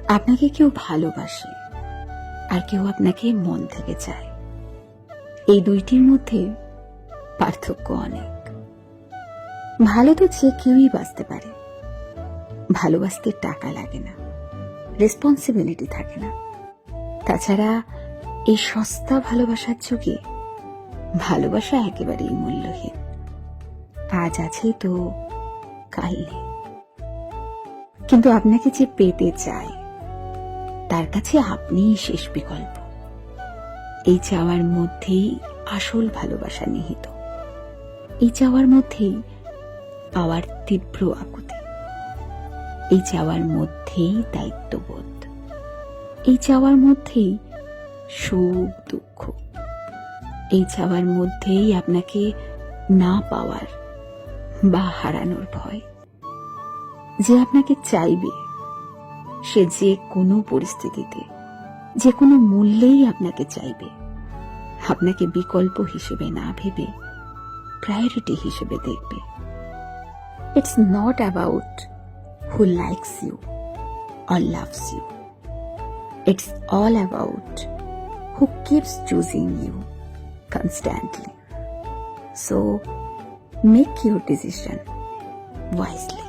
আপনাকে কেউ ভালোবাসে আর কেউ আপনাকে মন থেকে চায়, এই দুইটির মধ্যে পার্থক্য অনেক। ভালো তো যে কেউই বাঁচতে পারে, ভালোবাসতে টাকা লাগে না, রেসপন্সিবিলিটি থাকে না। তাছাড়া এই সস্তা ভালোবাসার যুগে ভালোবাসা একেবারেই মূল্যহীন। আজ আছে তো কাল নেই। কিন্তু আপনাকে যে পেতে চায় তার কাছে আপনিই শেষ বিকল্প। এই চাওয়ার মধ্যেই আসল ভালোবাসা নিহিত। এই চাওয়ার মধ্যেই পাওয়ার তীব্র আকুতি। এই চাওয়ার মধ্যেই দায়িত্ববোধ। এই চাওয়ার মধ্যেই সুখ দুঃখ। এই চাওয়ার মধ্যেই আপনাকে না পাওয়ার বা হারানোর ভয়। যে আপনাকে চাইবে সে যে কোনো পরিস্থিতিতে, যে কোনো মূল্যেই আপনাকে চাইবে। আপনাকে বিকল্প হিসেবে না ভেবে প্রায়োরিটি হিসেবে দেখবে। It's not about who likes you or loves you. It's all about who keeps choosing you constantly. So make your decision wisely.